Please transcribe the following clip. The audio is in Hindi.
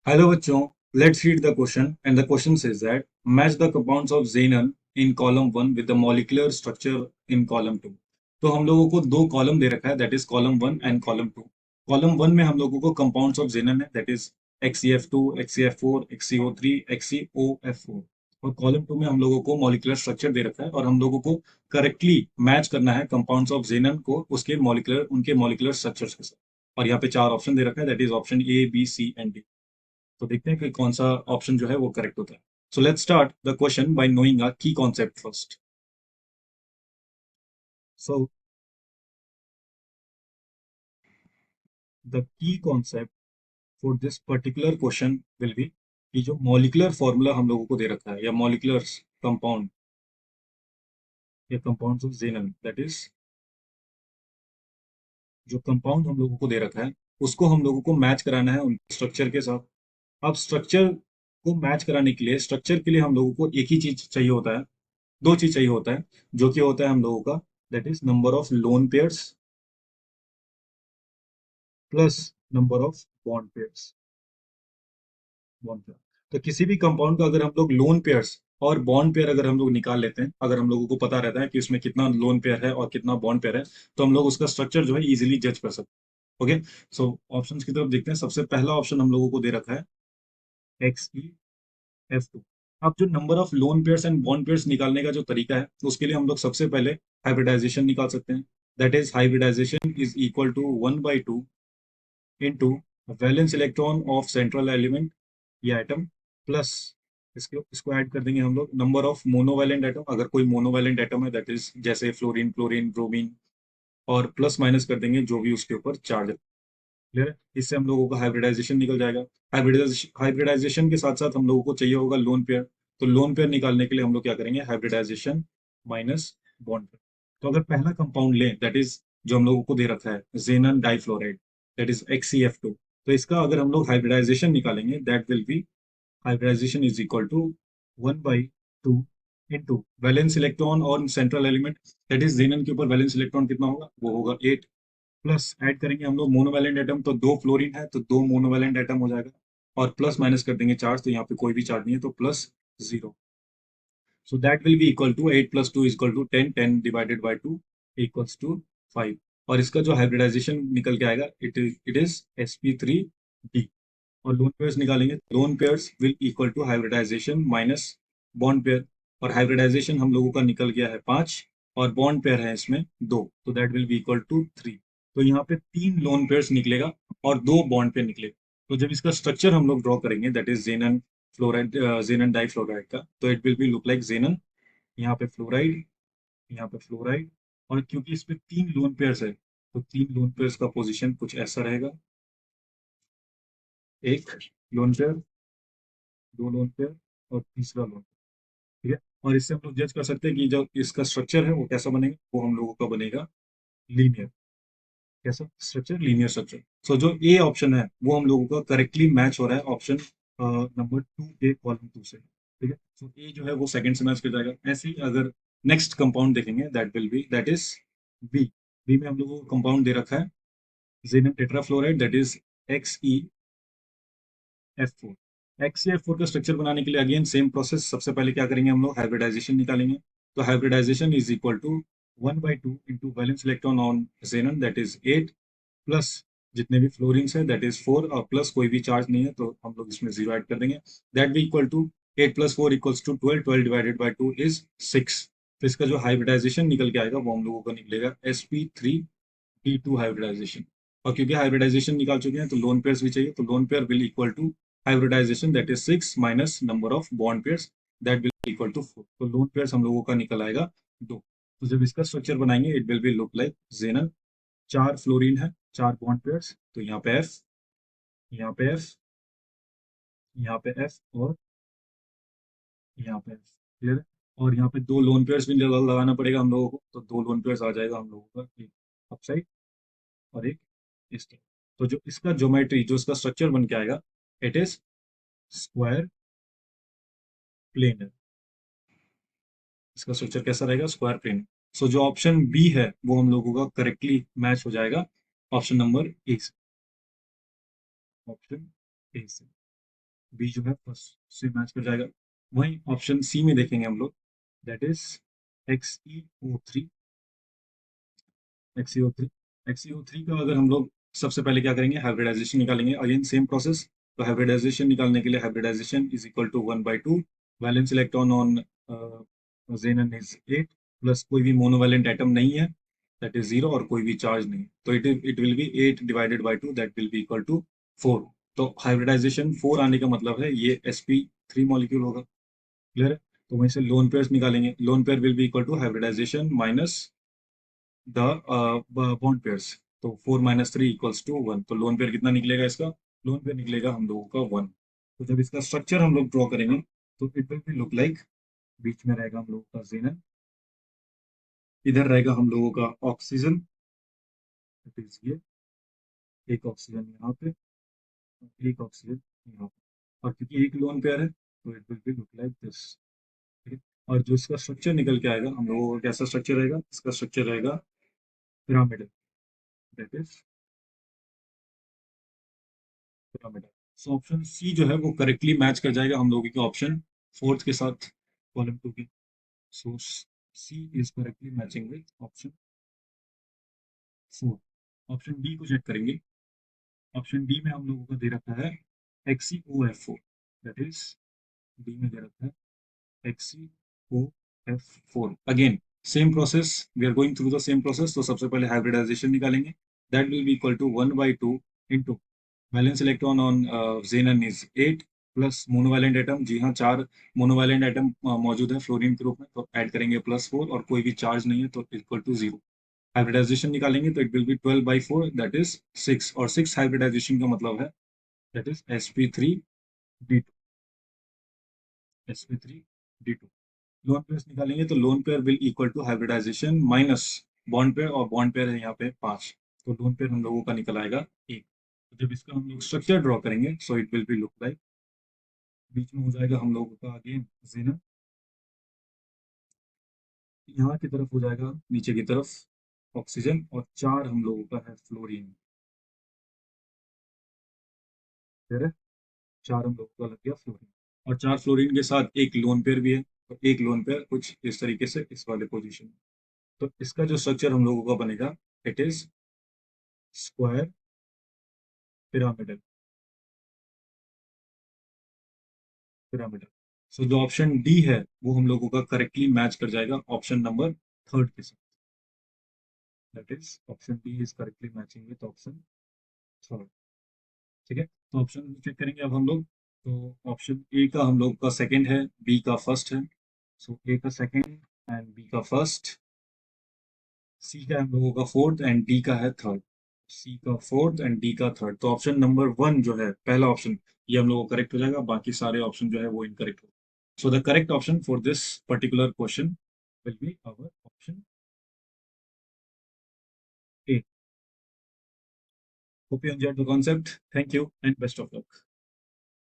Hello बच्चों, let's read the question and the question says that match the compounds of xenon in column 1 with the molecular structure in column 2। तो हम लोगों को दो कॉलम दे रखा है that is column 1 and column 2। Column 1 में हम लोगों को कंपाउंड्स ऑफ xenon है that is XeF2, XeF4, XeO3, XeOF4। और कॉलम 2 में हम लोगों को मॉलिक्यूलर स्ट्रक्चर दे रखा है और हम लोगों को करेक्टली मैच करना है कंपाउंड्स ऑफ xenon को उसके मॉलिक्यूलर उनके मॉलिक्यूलर स्ट्रक्चर्स के साथ। और यहाँ पे चार ऑप्शन दे रखा है that is option A B C and D. तो देखते हैं कि कौन सा ऑप्शन जो है वो करेक्ट होता है। So let's start the question by knowing a key concept first. So the key concept for this particular question will be कि जो मॉलिक्यूलर फॉर्मूला हम लोगों को दे रखा है या मॉलिक्यूलर कंपाउंड या compounds of xenon that is जो कंपाउंड हम लोगों को दे रखा है उसको हम लोगों को मैच कराना है उनके स्ट्रक्चर के साथ। अब स्ट्रक्चर को मैच कराने के लिए स्ट्रक्चर के लिए हम लोगों को एक ही चीज चाहिए होता है, दो चीज चाहिए होता है जो कि होता है हम लोगों का that is number of lone pairs plus number of bond pairs. Bond pair तो किसी भी कंपाउंड का अगर हम लोग लोन पेयर्स और बॉन्ड पेयर अगर हम लोग निकाल लेते हैं, अगर हम लोगों को पता रहता है कि उसमें कितना लोन पेयर है और कितना बॉन्ड पेयर है, तो हम लोग उसका स्ट्रक्चर जो है इजीली जज कर सकते हैं। ओके, सो ऑप्शंस की तरफ देखते हैं। सबसे पहला ऑप्शन हम लोगों को दे रखा है XeF2। अब जो number of lone pairs and bond pairs निकालने का जो तरीका है उसके लिए हम लोग सबसे पहले हाइब्रिडाइजेशन निकाल सकते हैं। That is hybridization is equal to 1/2 into valence electron of central element या एटम प्लस इसको इसको ऐड कर देंगे हम लोग नंबर ऑफ मोनोवैलेंट एटम, अगर कोई मोनोवैलेंट एटम है दैट इज जैसे फ्लोरीन, क्लोरीन, ब्रोमीन, और प्लस माइनस कर देंगे जो भी उसके ऊपर चार्ज है। क्लियर है? इससे हम लोगों का हाइब्रिडाइजेशन निकल जाएगा। हाइब्रिडाइजेशन के साथ साथ हम लोगों को चाहिए होगा लोन पेयर। तो लोन पेयर निकालने के लिए हम लोग क्या करेंगे, हाइब्रिडाइजेशन माइनस बॉन्ड पेयर। तो अगर पहला कंपाउंड लें दैट इज जो हम लोगों को दे रखा है जेनन डाइफ्लोराइड दैट इज XeF2, तो इसका अगर हम लोग हाइब्रिडाइजेशन निकालेंगे that will be hybridization is equal to 1/2 into valence electron और central element that is xenon के ऊपर वैलेंस इलेक्ट्रॉन कितना होगा, वो होगा 8, प्लस ऐड करेंगे हम लोग मोनोवैलेंट एटम, तो दो फ्लोरीन है तो दो मोनोवैलेंट एटम हो जाएगा, और प्लस माइनस कर देंगे चार्ज, तो यहाँ पे कोई भी चार्ज नहीं है तो plus 0। So that will be equal to 8 + 2 equal to 10, 10 divided by 2 equals to 5। और इसका जो हाइब्रिडाइजेशन निकल के आएगा इट इज sp3d। और लोन पेयर्स निकालेंगे, lone pairs will equal to hybridization minus bond pair. और हाइब्रिडाइजेशन हम लोगों का निकल गया है 5 और बॉन्ड पेयर है इसमें 2, तो that will be equal to 3। तो यहाँ पे तीन लोन पेयर्स निकलेगा और दो बॉन्ड पेयर निकलेगा। तो जब इसका स्ट्रक्चर हम लोग ड्रॉ करेंगे that is xenon fluoride, xenon difluoride का, तो it will be look like xenon, यहाँ पे फ्लोराइड, यहाँ पे फ्लोराइड। और क्योंकि इसमें तीन लोन पेयर्स है तो तीन लोन पेयर्स का पोजीशन कुछ ऐसा रहेगा, एक लोन पेयर, दो लोन पेयर और तीसरा लोन। ठीक है, और इससे हम लोग जज कर सकते हैं कि जो इसका स्ट्रक्चर है वो कैसा बनेगा, वो हम लोगों का बनेगा लीनियर। कैसा स्ट्रक्चर, लीनियर स्ट्रक्चर। सो जो ए ऑप्शन है वो हम लोगों का करेक्टली मैच हो रहा है ऑप्शन नंबर 2 के कॉलम 2 से। ठीक है, सो ए जो है वो सेकंड से मैच कर जाएगा। ऐसे ही अगर नेक्स्ट कंपाउंड देखेंगे that will be that is B. B में हम लोगों को कंपाउंड दे रखा है जेनम tetrafluoride that is XeF4। XeF4 का स्ट्रक्चर बनाने के लिए अगेन सेम प्रोसेस, सबसे पहले क्या करेंगे हम लोग हाइब्रिडाइजेशन निकालेंगे। तो hybridization is equal to 1/2 into valence electron on xenon that is 8, plus जितने भी फ्लोरीन्स है दैट इज 4, और प्लस कोई भी चार्ज नहीं है तो हम लोग इसमें 0 ऐड कर देंगे। दैट भी equal to 8 + 4 equals to 12, 12 divided by 2 is 6। तो इसका जो हाइब्रिडाइजेशन निकल के आएगा वो हम लोगों को निकलेगा sp3d2 हाइब्रिडाइजेशन। और क्योंकि हाइब्रिडाइजेशन निकाल चुके हैं तो लोन पेयर्स भी चाहिए, तो lone pair will equal to hybridization that is 6 minus number of bond pairs that will equal to 4। तो लोन पेयर्स हम लोगों का निकल आएगा 2। तो जब इसका स्ट्रक्चर बनाएंगे it will be look like xenon, चार फ्लोरीन है, चार बॉन्ड पेयर्स, तो यहाँ पे एफ, यहाँ पे एफ, यहाँ पे एफ और यहाँ पे एफ। क्लियर है? और यहाँ पे दो लोन पेयर्स भी लगाना पड़ेगा हम लोगों को, तो दो लोन पेयर्स आ जाएगा हम लोगों का, एक अप साइड और एक इस तरफ। तो जो इसका ज्योमेट्री, जो इसका स्ट्रक्चर बन के आएगा इट इज स्क्वायर प्लेन। इसका स्ट्रक्चर कैसा रहेगा, स्क्वायर प्लेन। सो जो ऑप्शन बी है वो हम लोगों का करेक्टली मैच हो जाएगा ऑप्शन नंबर ए से। ऑप्शन ए से। बी जो है फर्स्ट से मैच कर जाएगा। वहीं ऑप्शन सी में देखेंगे हम लोग, that is XeO3। XeO3 XeO3 का अगर हम लोग सबसे पहले क्या करेंगे, हाइब्रिडाइजेशन निकालेंगे। Again same process. तो हाइब्रिडाइजेशन निकालने के लिए hybridization is equal to 1/2, valence electron on xenon is 8, plus कोई भी मोनोवैलेंट एटम नहीं है, दैट इज 0, और कोई भी चार्ज नहीं। तो it will be 8 divided by 2, that will be equal to 4। तो हाइब्रिडाइजेशन 4 आने का मतलब है ये sp3 मॉलिक्यूल होगा। क्लियर है? तो वहीं से लोन पेयर्स निकालेंगे। Lone pair will be equal to hybridization minus the bond pairs. तो 4 - 3 इक्वल्स टू 1। तो लोन पेयर कितना निकलेगा इसका? लोन पेयर निकलेगा हम लोगों का 1। तो जब इसका स्ट्रक्चर हम लोग ड्रॉ करेंगे, तो it will be look like, बीच में रहेगा हम लोगों का जेनन, इधर रहेगा हम लोगों का ऑक्सीजन, that is ये एक ऑक्सीजन यहाँ पे, और एक ऑक्सीजन यहाँ पे। और क्योंकि एक लोन पेयर है, तो it will be look like this. ठीक है? और जो इसका स्ट्रक्चर निकल के आएगा हम लोगों का, कैसा स्ट्रक्चर रहेगा? इसका स्ट्रक्चर रहेगा pyramidal, that is pyramidal. So option C जो है वो करेक्टली मैच कर जाएगा हम लोगों के ऑप्शन फोर्थ के साथ, कॉलम टू के। So C is correctly matching with option four. Option D को चेक करेंगे। ऑप्शन डी में हम लोगों को दे रखा है XeOF4, दैट इज डी में दे रखा है XeOF4। Again same process, we are going through the same process. तो सबसे पहले हाइब्रिडाइजेशन निकालेंगे, that will be equal to 1/2 into valence electron on xenon is 8, plus monovalent atom, जी हाँ 4 मोनोवैलेंट एटम मौजूद है फ्लोरीन के रूप में, तो ऐड करेंगे +4, और कोई भी चार्ज नहीं है तो इक्वल टू 0। हाइब्रिडाइजेशन निकालेंगे तो it will B 12/4, that is 6, और 6 हाइब्रिडाइजेशन का मतलब है that is sp3d2। sp3d2। Loan pair निकालेंगे तो lone pair will equal to hybridization minus bond pair, और बॉन्ड पेयर है यहाँ पे 5। तो लोन पेयर हम लोगों का निकल आएगा 1। तो जब इसका हम लोग स्ट्रक्चर ड्रॉ करेंगे, so it will be look like, बीच में हो जाएगा हम लोगों का अगेन जेनन, यहाँ की तरफ हो जाएगा नीचे की तरफ ऑक्सीजन, और 4 हम लोगों का है फ्लोरीन। फिर है 4 हम लोगों का लग गया फ्लोरीन, और 4 फ्लोरीन के साथ एक लोन पेयर भी है। और एक लोन पेयर कुछ इस तरीके से इस वाले पोजीशन में। तो इसका जो स्ट्रक्चर हम लोगों का बनेगा, it is square pyramidal. Pyramidal. So जो ऑप्शन डी है वो हम लोगों का करेक्टली मैच कर जाएगा ऑप्शन नंबर थर्ड के साथ, that is option D is correctly matching with option third. ठीक है? तो ऑप्शन चेक करेंगे अब हम लोग। तो ऑप्शन ए का हम लोग का सेकंड है, बी का फर्स्ट है। सो ए का सेकंड एंड बी का फर्स्ट, सी का हम लोगों का फोर्थ एंड डी का है थर्ड। सी का फोर्थ एंड डी का थर्ड। तो ऑप्शन नंबर वन जो है पहला ऑप्शन, ये हम लोगों को करेक्ट हो जाएगा, बाकी सारे ऑप्शन जो है वो इनकरेक्ट हो। So the correct option for this particular question will be our option A. Hope you enjoyed the concept. Thank you and best of luck.